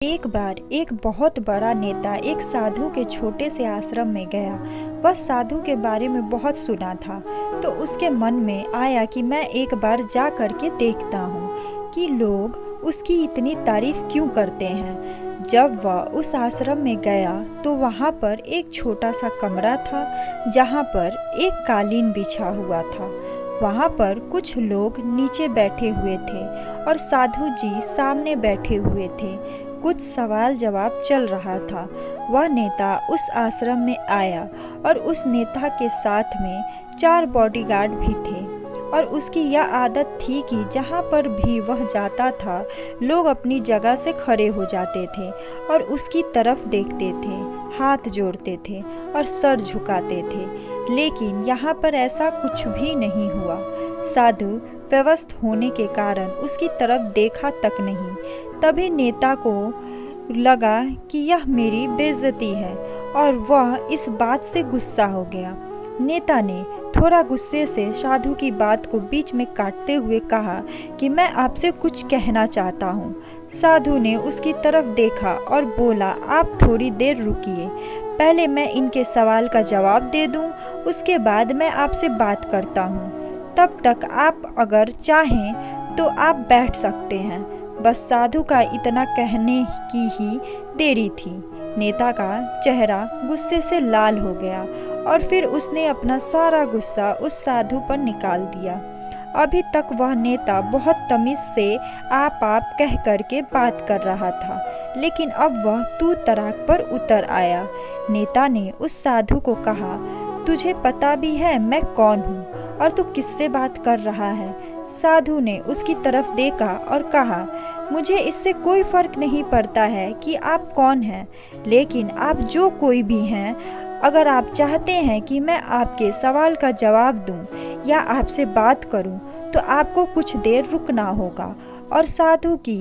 एक बार एक बहुत बड़ा नेता एक साधु के छोटे से आश्रम में गया। वह साधु के बारे में बहुत सुना था, तो उसके मन में आया कि मैं एक बार जा करके देखता हूँ कि लोग उसकी इतनी तारीफ क्यों करते हैं। जब वह उस आश्रम में गया तो वहाँ पर एक छोटा सा कमरा था, जहाँ पर एक कालीन बिछा हुआ था। वहाँ पर कुछ लोग नीचे बैठे हुए थे और साधु जी सामने बैठे हुए थे। कुछ सवाल जवाब चल रहा था। वह नेता उस आश्रम में आया और उस नेता के साथ में 4 बॉडीगार्ड भी थे और उसकी यह आदत थी कि जहाँ पर भी वह जाता था लोग अपनी जगह से खड़े हो जाते थे और उसकी तरफ देखते थे, हाथ जोड़ते थे और सर झुकाते थे। लेकिन यहाँ पर ऐसा कुछ भी नहीं हुआ। साधु व्यवस्थ होने के कारण उसकी तरफ देखा तक नहीं। तभी नेता को लगा कि यह मेरी बेइज्जती है और वह इस बात से गुस्सा हो गया। नेता ने थोड़ा गुस्से से साधु की बात को बीच में काटते हुए कहा कि मैं आपसे कुछ कहना चाहता हूँ। साधु ने उसकी तरफ देखा और बोला, आप थोड़ी देर रुकिए, पहले मैं इनके सवाल का जवाब दे दूँ, उसके बाद मैं आपसे बात करता हूँ। तब तक आप अगर चाहें तो आप बैठ सकते हैं। बस साधु का इतना कहने की ही देरी थी। नेता का चेहरा गुस्से से लाल हो गया और फिर उसने अपना सारा गुस्सा उस साधु पर निकाल दिया। अभी तक वह नेता बहुत तमीज से आप कह करके बात कर रहा था, लेकिन अब वह तू तड़ाक पर उतर आया। नेता ने उस साधु को कहा, तुझे पता भी है मैं कौन हूँ और तू किससे बात कर रहा है? साधु ने उसकी तरफ देखा और कहा, मुझे इससे कोई फर्क नहीं पड़ता है कि आप कौन हैं, लेकिन आप जो कोई भी हैं, अगर आप चाहते हैं कि मैं आपके सवाल का जवाब दूं या आपसे बात करूं, तो आपको कुछ देर रुकना होगा। और साधु की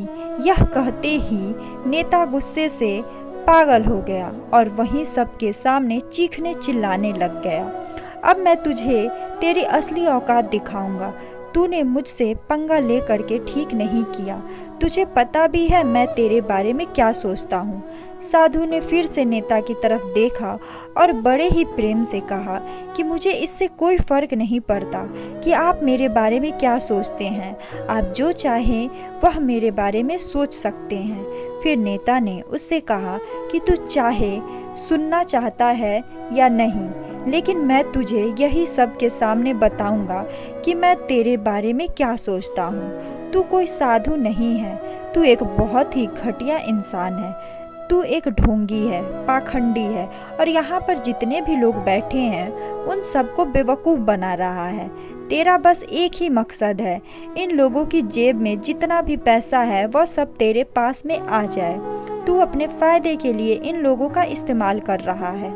यह कहते ही नेता गुस्से से पागल हो गया और वहीं सबके सामने चीखने चिल्लाने लग गया। अब मैं तुझे तेरी असली औकात दिखाऊंगा। तूने मुझसे पंगा ले करके ठीक नहीं किया। तुझे पता भी है मैं तेरे बारे में क्या सोचता हूँ। साधु ने फिर से नेता की तरफ देखा और बड़े ही प्रेम से कहा कि मुझे इससे कोई फर्क नहीं पड़ता कि आप मेरे बारे में क्या सोचते हैं। आप जो चाहें वह मेरे बारे में सोच सकते हैं। फिर नेता ने उससे कहा कि तू चाहे सुनना चाहता है या नहीं, लेकिन मैं तुझे यही सब के सामने बताऊंगा कि मैं तेरे बारे में क्या सोचता हूँ। तू कोई साधु नहीं है, तू एक बहुत ही घटिया इंसान है। तू एक ढोंगी है, पाखंडी है और यहाँ पर जितने भी लोग बैठे हैं उन सबको बेवकूफ़ बना रहा है। तेरा बस एक ही मकसद है, इन लोगों की जेब में जितना भी पैसा है वह सब तेरे पास में आ जाए। तू अपने फ़ायदे के लिए इन लोगों का इस्तेमाल कर रहा है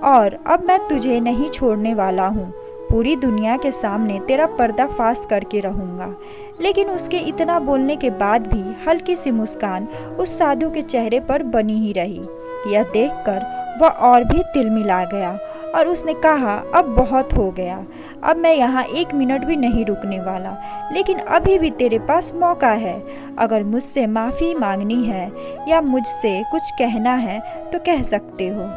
और अब मैं तुझे नहीं छोड़ने वाला हूँ। पूरी दुनिया के सामने तेरा पर्दाफाश करके रहूँगा। लेकिन उसके इतना बोलने के बाद भी हल्की सी मुस्कान उस साधु के चेहरे पर बनी ही रही। यह देखकर वह और भी तिलमिला गया और उसने कहा, अब बहुत हो गया, अब मैं यहाँ 1 मिनट भी नहीं रुकने वाला। लेकिन अभी भी तेरे पास मौका है। अगर मुझसे माफ़ी मांगनी है या मुझसे कुछ कहना है तो कह सकते हो।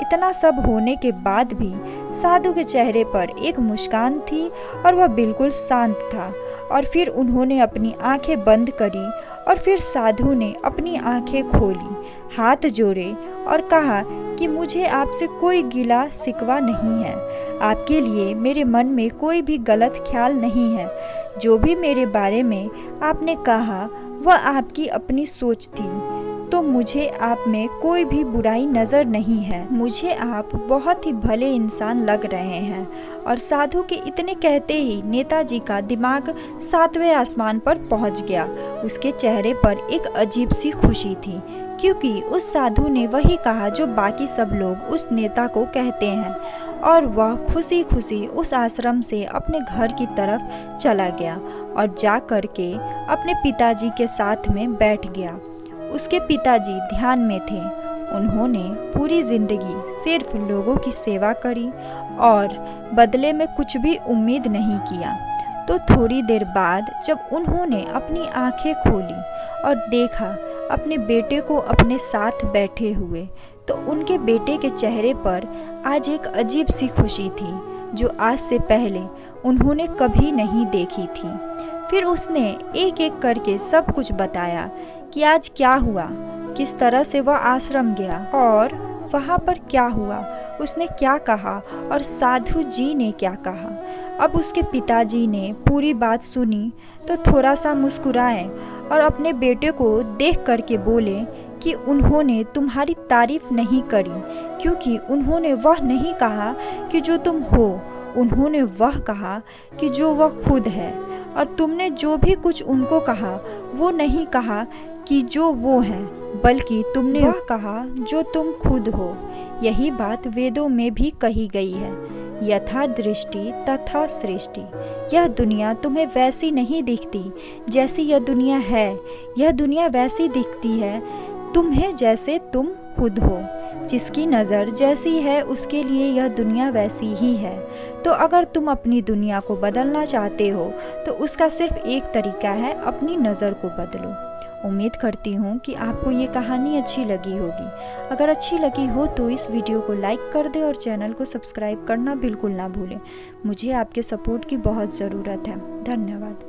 इतना सब होने के बाद भी साधु के चेहरे पर एक मुस्कान थी और वह बिल्कुल शांत था। और फिर उन्होंने अपनी आंखें बंद करी और फिर साधु ने अपनी आंखें खोली, हाथ जोड़े और कहा कि मुझे आपसे कोई गिला शिकवा नहीं है। आपके लिए मेरे मन में कोई भी गलत ख्याल नहीं है। जो भी मेरे बारे में आपने कहा वह आपकी अपनी सोच थी, तो मुझे आप में कोई भी बुराई नज़र नहीं है। मुझे आप बहुत ही भले इंसान लग रहे हैं। और साधु के इतने कहते ही नेताजी का दिमाग 7वें आसमान पर पहुंच गया। उसके चेहरे पर एक अजीब सी खुशी थी, क्योंकि उस साधु ने वही कहा जो बाकी सब लोग उस नेता को कहते हैं। और वह खुशी खुशी उस आश्रम से अपने घर की तरफ चला गया और जा कर के अपने पिताजी के साथ में बैठ गया। उसके पिताजी ध्यान में थे। उन्होंने पूरी ज़िंदगी सिर्फ लोगों की सेवा करी और बदले में कुछ भी उम्मीद नहीं किया। तो थोड़ी देर बाद जब उन्होंने अपनी आंखें खोली और देखा अपने बेटे को अपने साथ बैठे हुए, तो उनके बेटे के चेहरे पर आज एक अजीब सी खुशी थी जो आज से पहले उन्होंने कभी नहीं देखी थी। फिर उसने एक एक करके सब कुछ बताया कि आज क्या हुआ, किस तरह से वह आश्रम गया और वहाँ पर क्या हुआ, उसने क्या कहा और साधु जी ने क्या कहा। अब उसके पिताजी ने पूरी बात सुनी तो थोड़ा सा मुस्कुराए और अपने बेटे को देख करके बोले कि उन्होंने तुम्हारी तारीफ नहीं करी, क्योंकि उन्होंने वह नहीं कहा कि जो तुम हो, उन्होंने वह कहा कि जो वह खुद है। और तुमने जो भी कुछ उनको कहा वो नहीं कहा कि जो वो हैं, बल्कि तुमने वह कहा जो तुम खुद हो। यही बात वेदों में भी कही गई है, यथा दृष्टि तथा सृष्टि। यह दुनिया तुम्हें वैसी नहीं दिखती जैसी यह दुनिया है, यह दुनिया वैसी दिखती है तुम्हें जैसे तुम खुद हो। जिसकी नज़र जैसी है उसके लिए यह दुनिया वैसी ही है। तो अगर तुम अपनी दुनिया को बदलना चाहते हो तो उसका सिर्फ एक तरीका है, अपनी नज़र को बदलो। उम्मीद करती हूँ कि आपको ये कहानी अच्छी लगी होगी। अगर अच्छी लगी हो तो इस वीडियो को लाइक कर दें और चैनल को सब्सक्राइब करना बिल्कुल ना भूलें। मुझे आपके सपोर्ट की बहुत ज़रूरत है। धन्यवाद।